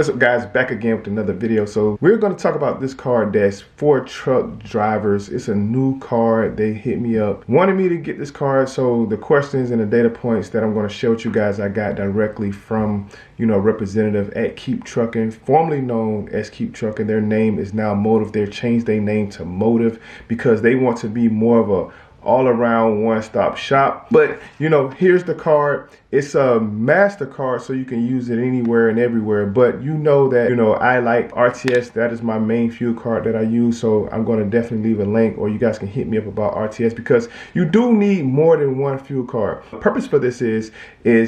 What's up, guys? Back again with another video. So we're going to talk about this card that's for truck drivers. It's a new card. They hit me up, wanted me to get this card. So the questions and the data points that I'm going to share with you guys, I got directly from, representative at Keep Truckin, formerly known as Keep Truckin. Their name is now Motive. They've changed their name to Motive because they want to be more of a all-around one-stop shop. But here's the card. It's a MasterCard, so you can use it anywhere and everywhere. But that I like RTS. That is my main fuel card that I use, so I'm going to definitely leave a link, or you guys can hit me up about RTS, because you do need more than one fuel card. The purpose for this is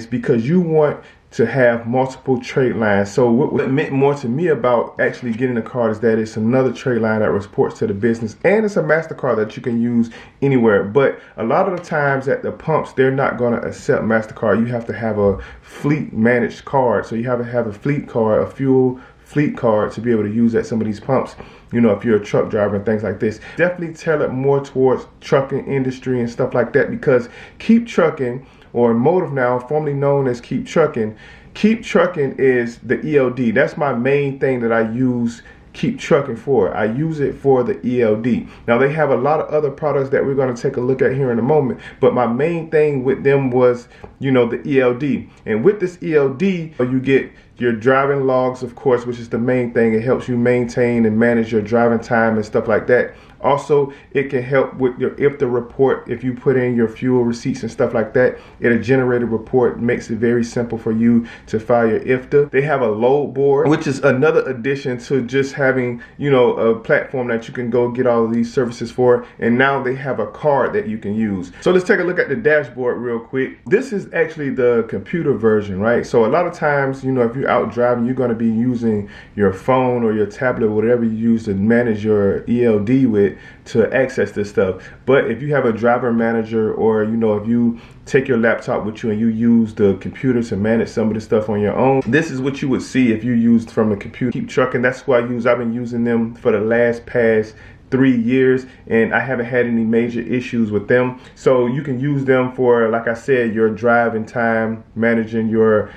because you want to have multiple trade lines. So what meant more to me about actually getting a card is that it's another trade line that reports to the business, and it's a MasterCard that you can use anywhere. But a lot of the times at the pumps, they're not going to accept MasterCard. You have to have a fleet managed card. So you have to have a fleet card, a fuel fleet card, to be able to use at some of these pumps. If you're a truck driver and things like this, definitely tailor it more towards trucking industry and stuff like that, because Keep Truckin, or Motive now, formerly known as Keep Truckin. Keep Truckin is the ELD. That's my main thing that I use Keep Truckin for. I use it for the ELD. Now they have a lot of other products that we're going to take a look at here in a moment, but my main thing with them was, the ELD. And with this ELD, you get your driving logs, of course, which is the main thing. It helps you maintain and manage your driving time and stuff like that. Also, it can help with your IFTA report. If you put in your fuel receipts and stuff like that, it'll generate a report. Makes it very simple for you to file your IFTA. They have a load board, which is another addition to just having, a platform that you can go get all of these services for. And now they have a card that you can use. So let's take a look at the dashboard real quick. This is actually the computer version, right? So a lot of times, if you're out driving, you're going to be using your phone or your tablet, whatever you use to manage your ELD with, to access this stuff. But if you have a driver manager, or if you take your laptop with you and you use the computer to manage some of the stuff on your own, this is what you would see if you used from the computer. Keep Truckin, that's what I use. I've been using them for the past 3 years, and I haven't had any major issues with them. So you can use them for, like I said, your driving time, managing your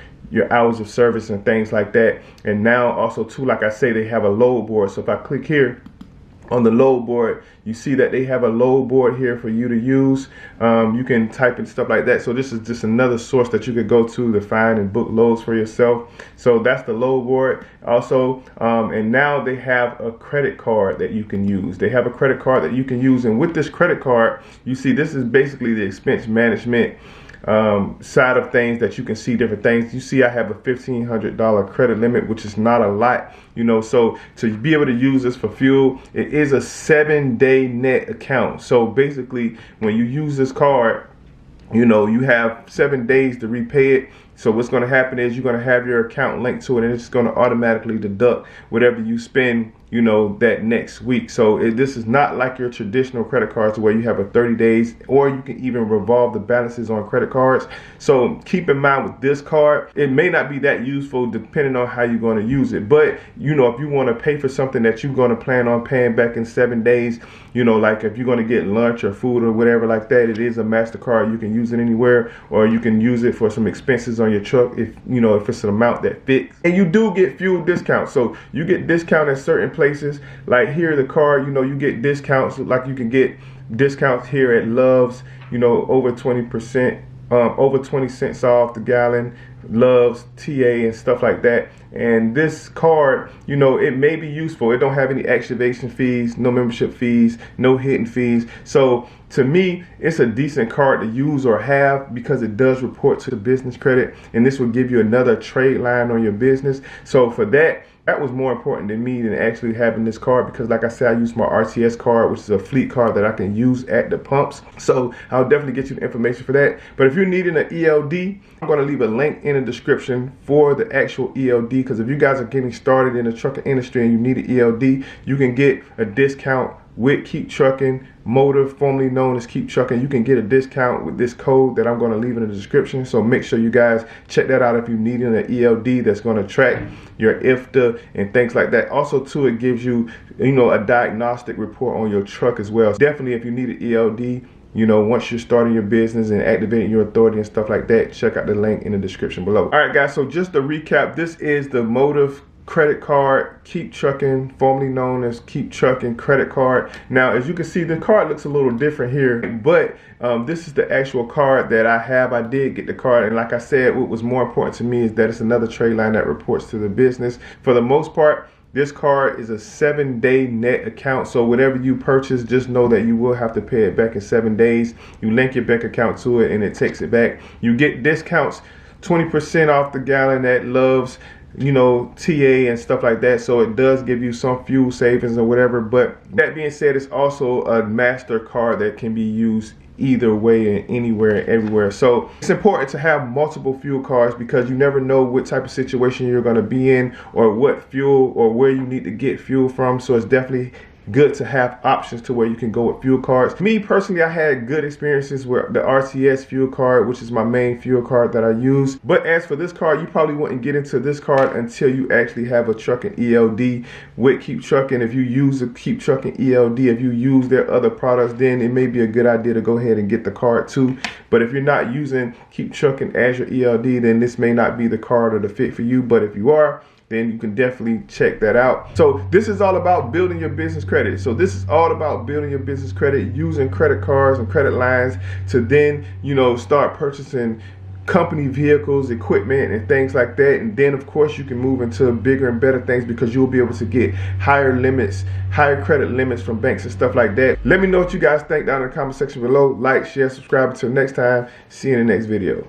hours of service and things like that. And now also too, like I say, they have a load board. So if I click here on the load board, you see that they have a load board here for you to use. You can type and stuff like that. So this is just another source that you could go to find and book loads for yourself. So that's the load board. Also, and now they have a credit card that you can use. They have a credit card that you can use. And with this credit card, you see this is basically the expense management side of things, that you can see different things. You see I have a $1,500 credit limit, which is not a lot, so to be able to use this for fuel, it is a 7-day net account. So basically when you use this card, you have 7 days to repay it. So what's going to happen is you're going to have your account linked to it, and it's going to automatically deduct whatever you spend, that next week. So this is not like your traditional credit cards where you have a 30 days, or you can even revolve the balances on credit cards. So keep in mind with this card, it may not be that useful depending on how you're going to use it. But, if you want to pay for something that you're going to plan on paying back in 7 days, like if you're going to get lunch or food or whatever like that, it is a MasterCard. You can use it anywhere, or you can use it for some expenses on your truck if it's an amount that fits. And you do get fuel discounts. So you get discount at certain places. Like here, the card, you get discounts. Like you can get discounts here at Love's, over 20%, over 20 cents off the gallon, Love's, TA, and stuff like that. And this card, it may be useful. It don't have any activation fees, no membership fees, no hidden fees. So to me, it's a decent card to use or have, because it does report to the business credit, and this will give you another trade line on your business. So for that was more important to me than actually having this card, because like I said, I use my RTS card, which is a fleet card that I can use at the pumps. So I'll definitely get you the information for that. But if you're needing an ELD, I'm going to leave a link in the description for the actual ELD, because if you guys are getting started in the trucking industry and you need an ELD, you can get a discount with Keep Truckin, Motive, formerly known as Keep Truckin. You can get a discount with this code that I'm going to leave in the description. So make sure you guys check that out if you're needing an ELD that's going to track your IFTA and things like that. Also too, it gives you, a diagnostic report on your truck as well. Definitely, if you need an ELD, once you're starting your business and activating your authority and stuff like that, check out the link in the description below. All right, guys, so just to recap, this is the Motive credit card, Keep Truckin, formerly known as Keep Truckin credit card. Now, as you can see, the card looks a little different here, but this is the actual card that I have. I did get the card, and like I said, what was more important to me is that it's another trade line that reports to the business. For the most part, this card is a 7-day net account, so whatever you purchase, just know that you will have to pay it back in 7 days. You link your bank account to it and it takes it back. You get discounts, 20% off the gallon at Love's, you know, TA and stuff like that, so it does give you some fuel savings or whatever. But that being said, it's also a master card that can be used either way and anywhere and everywhere. So it's important to have multiple fuel cards because you never know what type of situation you're going to be in or what fuel or where you need to get fuel from. So it's definitely good to have options to where you can go with fuel cards. Me personally, I had good experiences with the RTS fuel card, which is my main fuel card that I use. But as for this card, you probably wouldn't get into this card until you actually have a Truckin ELD with Keep Truckin. If you use a Keep Truckin ELD, if you use their other products, then it may be a good idea to go ahead and get the card too. But if you're not using Keep Truckin as your ELD, then this may not be the card or the fit for you. But if you are, then you can definitely check that out. So this is all about building your business credit. So this is all about building your business credit, using credit cards and credit lines to then, you know, start purchasing company vehicles, equipment, and things like that. And then of course you can move into bigger and better things because you'll be able to get higher limits, higher credit limits from banks and stuff like that. Let me know what you guys think down in the comment section below. Like, share, subscribe. Until next time, see you in the next video.